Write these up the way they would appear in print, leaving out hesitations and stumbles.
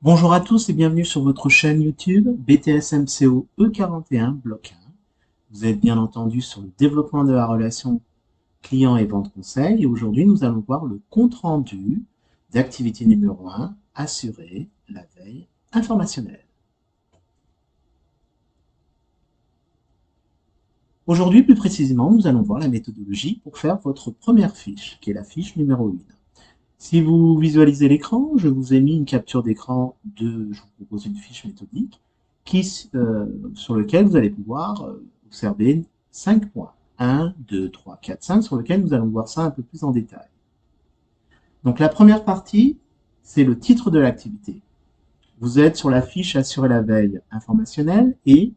Bonjour à tous et bienvenue sur votre chaîne YouTube BTS-MCO E41 Bloc 1. Vous êtes bien entendu sur le développement de la relation client et vente conseil et aujourd'hui nous allons voir le compte rendu d'activité numéro 1, assurer la veille informationnelle. Aujourd'hui plus précisément nous allons voir la méthodologie pour faire votre première fiche qui est la fiche numéro 1. Si vous visualisez l'écran, je vous ai mis une capture d'écran je vous propose une fiche méthodique sur lequel vous allez pouvoir observer 5 points. 1, 2, 3, 4, 5, sur lequel nous allons voir ça un peu plus en détail. Donc la première partie, c'est le titre de l'activité. Vous êtes sur la fiche Assurer la veille informationnelle et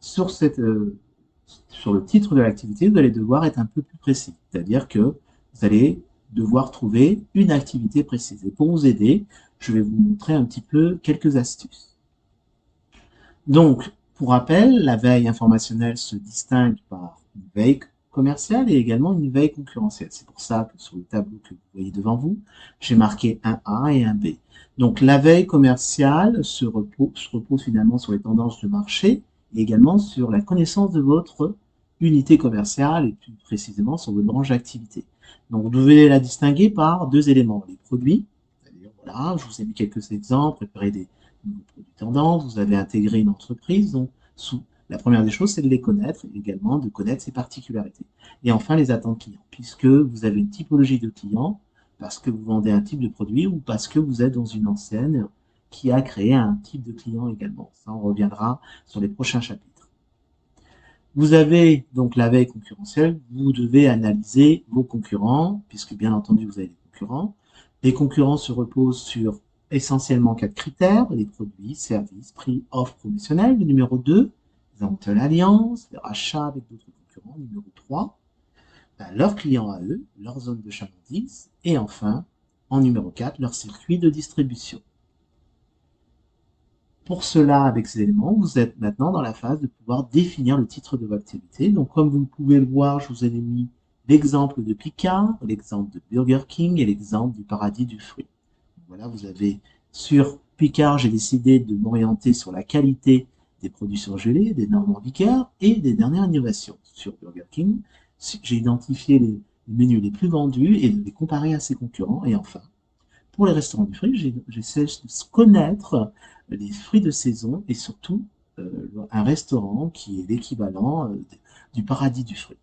sur, sur le titre de l'activité, vous allez devoir être un peu plus précis. C'est-à-dire que vous allez devoir trouver une activité précise. Et pour vous aider, je vais vous montrer un petit peu quelques astuces. Donc, pour rappel, la veille informationnelle se distingue par une veille commerciale et également une veille concurrentielle. C'est pour ça que sur le tableau que vous voyez devant vous, j'ai marqué un A et un B. Donc, la veille commerciale se repose finalement sur les tendances de marché et également sur la connaissance de votre unité commerciale et plus précisément sur votre branche d'activité. Donc, vous devez la distinguer par deux éléments. Les produits, c'est-à-dire, voilà, je vous ai mis quelques exemples, préparer des produits tendances, vous avez intégré une entreprise, donc la première des choses, c'est de les connaître et également de connaître ses particularités. Et enfin, les attentes clients, puisque vous avez une typologie de clients, parce que vous vendez un type de produit ou parce que vous êtes dans une enseigne qui a créé un type de client également. Ça, on reviendra sur les prochains chapitres. Vous avez donc la veille concurrentielle, vous devez analyser vos concurrents, puisque bien entendu, vous avez des concurrents. Les concurrents se reposent sur essentiellement 4 critères: les produits, services, prix, offre promotionnelle. Le numéro 2, les éventuelles alliances, les rachats avec d'autres concurrents. Numéro 3, leurs clients à eux, leur zone de chalandise. Et enfin, en numéro 4, leur circuit de distribution. Pour cela, avec ces éléments, vous êtes maintenant dans la phase de pouvoir définir le titre de votre activité. Donc, comme vous pouvez le voir, je vous ai mis l'exemple de Picard, l'exemple de Burger King et l'exemple du paradis du fruit. Voilà, vous avez sur Picard, j'ai décidé de m'orienter sur la qualité des produits surgelés, des normes en vigueur et des dernières innovations. Sur Burger King, j'ai identifié les menus les plus vendus et de les comparer à ses concurrents. Et enfin, pour les restaurants du fruit, j'essaie de connaître les fruits de saison et surtout un restaurant qui est l'équivalent du paradis du fruit.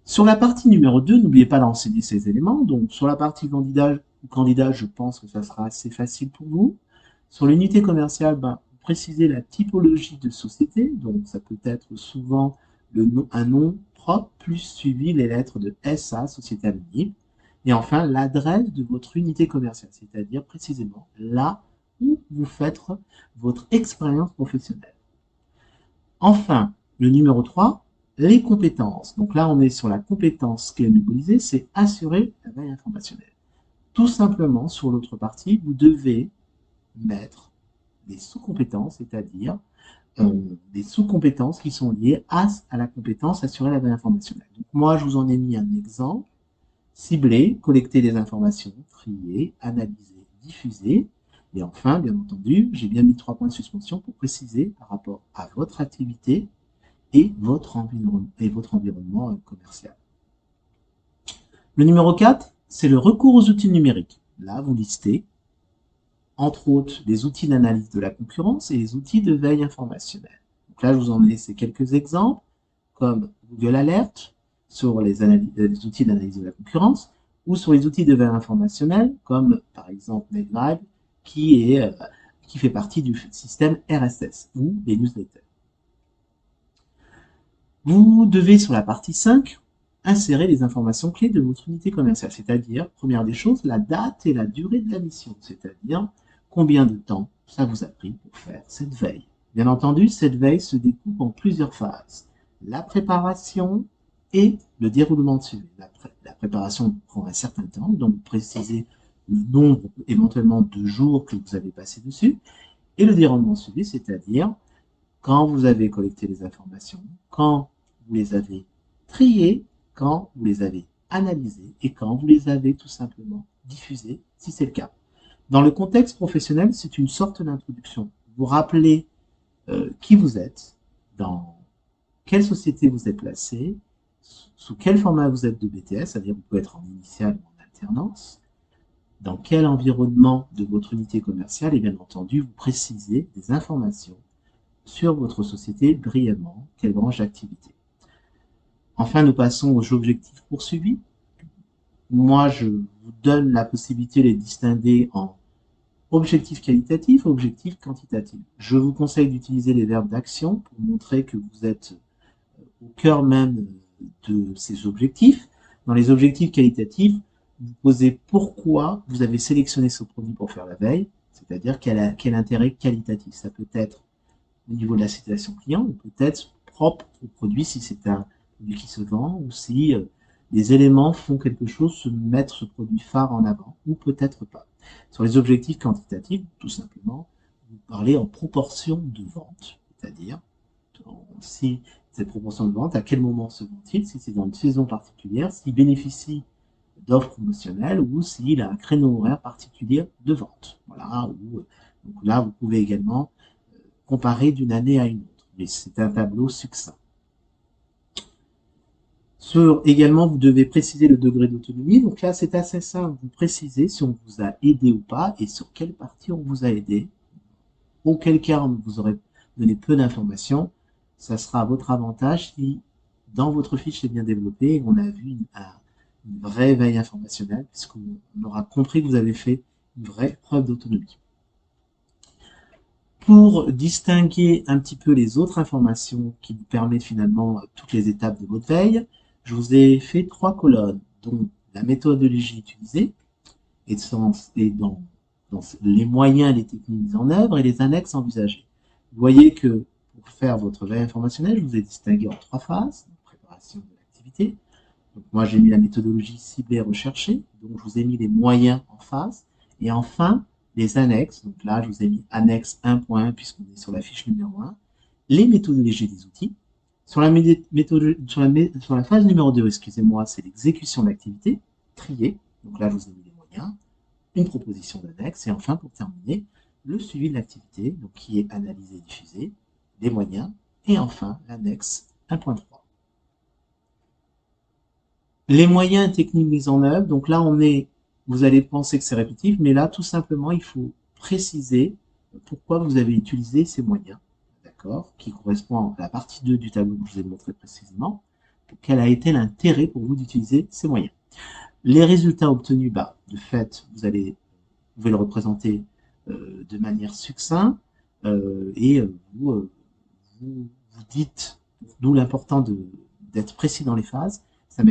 Sur la partie numéro 2, n'oubliez pas d'enseigner ces éléments. Donc, sur la partie candidat, je pense que ça sera assez facile pour vous. Sur l'unité commerciale, précisez la typologie de société. Donc, ça peut être souvent un nom propre, plus suivi les lettres de SA, Société Anonyme. Et enfin, l'adresse de votre unité commerciale, c'est-à-dire précisément là où vous faites votre expérience professionnelle. Enfin, le numéro 3, les compétences. Donc là, on est sur la compétence qui est mémorisée, c'est assurer la veille informationnelle. Tout simplement, sur l'autre partie, vous devez mettre des sous-compétences, c'est-à-dire des sous-compétences qui sont liées à la compétence assurer la veille informationnelle. Donc moi, je vous en ai mis un exemple. Cibler, collecter des informations, trier, analyser, diffuser. Et enfin, bien entendu, j'ai bien mis 3 points de suspension pour préciser par rapport à votre activité et votre environnement commercial. Le numéro 4, c'est le recours aux outils numériques. Là, vous listez, entre autres, les outils d'analyse de la concurrence et les outils de veille informationnelle. Donc là, je vous en ai laissé quelques exemples, comme Google Alert, sur les outils d'analyse de la concurrence, ou sur les outils de veille informationnelle, comme par exemple NetVibe, qui fait partie du système RSS, ou les newsletters. Vous devez, sur la partie 5, insérer les informations clés de votre unité commerciale, c'est-à-dire, première des choses, la date et la durée de la mission, c'est-à-dire combien de temps ça vous a pris pour faire cette veille. Bien entendu, cette veille se découpe en plusieurs phases. La préparation et le déroulement de suivi. La préparation prend un certain temps, donc précisez le nombre éventuellement de jours que vous avez passé dessus. Et le déroulement suivi, c'est-à-dire quand vous avez collecté les informations, quand vous les avez triées, quand vous les avez analysées et quand vous les avez tout simplement diffusées, si c'est le cas. Dans le contexte professionnel, c'est une sorte d'introduction. Vous rappelez qui vous êtes, dans quelle société vous êtes placé, sous quel format vous êtes de BTS, c'est-à-dire vous pouvez être en initiale ou en alternance, dans quel environnement de votre unité commerciale, et bien entendu, vous précisez des informations sur votre société brièvement, quelle branche d'activité. Enfin, nous passons aux objectifs poursuivis. Moi, je vous donne la possibilité de les distinguer en objectif qualitatif, objectif quantitatif. Je vous conseille d'utiliser les verbes d'action pour montrer que vous êtes au cœur même de ces objectifs. Dans les objectifs qualitatifs, vous posez pourquoi vous avez sélectionné ce produit pour faire la veille, c'est-à-dire quel intérêt qualitatif. Ça peut être au niveau de la situation client, ou peut-être propre au produit si c'est un produit qui se vend, ou si les éléments font quelque chose, se mettre ce produit phare en avant, ou peut-être pas. Sur les objectifs quantitatifs, tout simplement, vous parlez en proportion de vente, c'est-à-dire si cette proportion de vente, à quel moment se vend-il, si c'est dans une saison particulière, s'il bénéficie d'offres promotionnelles ou s'il a un créneau horaire particulier de vente. Voilà, donc là, vous pouvez également comparer d'une année à une autre, mais c'est un tableau succinct. Également, vous devez préciser le degré d'autonomie. Donc là, c'est assez simple. Vous précisez si on vous a aidé ou pas et sur quelle partie on vous a aidé. Auquel cas, vous aurez donné peu d'informations. Ça sera à votre avantage si dans votre fiche c'est bien développé et on a vu une vraie veille informationnelle puisqu'on aura compris que vous avez fait une vraie preuve d'autonomie. Pour distinguer un petit peu les autres informations qui vous permettent finalement toutes les étapes de votre veille, je vous ai fait 3 colonnes, dont la méthodologie utilisée, et dans les moyens et les techniques mises en œuvre, et les annexes envisagées. Vous voyez que pour faire votre veille informationnelle, je vous ai distingué en 3 phases, préparation de l'activité. Donc moi j'ai mis la méthodologie ciblée et recherchée, donc je vous ai mis les moyens en face, et enfin les annexes, donc là je vous ai mis annexe 1.1 puisqu'on est sur la fiche numéro 1, les méthodologies des outils. Sur la, sur la phase numéro 2, excusez-moi, c'est l'exécution de l'activité, trier, donc là je vous ai mis les moyens, une proposition d'annexe, et enfin pour terminer, le suivi de l'activité, donc qui est analysé et diffusé, les moyens, et enfin l'annexe 1.3. Les moyens techniques mis en œuvre, donc là vous allez penser que c'est répétitif, mais là tout simplement il faut préciser pourquoi vous avez utilisé ces moyens, d'accord, qui correspond à la partie 2 du tableau que je vous ai montré précisément, quel a été l'intérêt pour vous d'utiliser ces moyens. Les résultats obtenus, de fait, vous pouvez le représenter de manière succincte et vous dites, d'où l'important d'être précis dans les phases, ça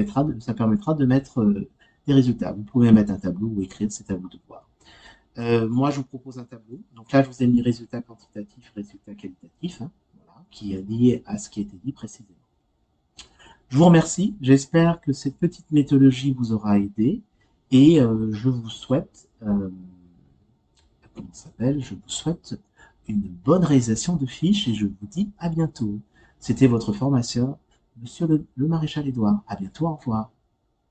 permettra de mettre des résultats. Vous pouvez mettre un tableau ou écrire ces tableaux de bord. Moi, je vous propose un tableau. Donc là, je vous ai mis résultats quantitatifs, résultats qualitatifs, hein, voilà, qui est lié à ce qui a été dit précisément. Je vous remercie. J'espère que cette petite méthodologie vous aura aidé et je vous souhaite, je vous souhaite une bonne réalisation de fiches et je vous dis à bientôt. C'était votre formateur, Monsieur le Maréchal Édouard. À bientôt, au revoir.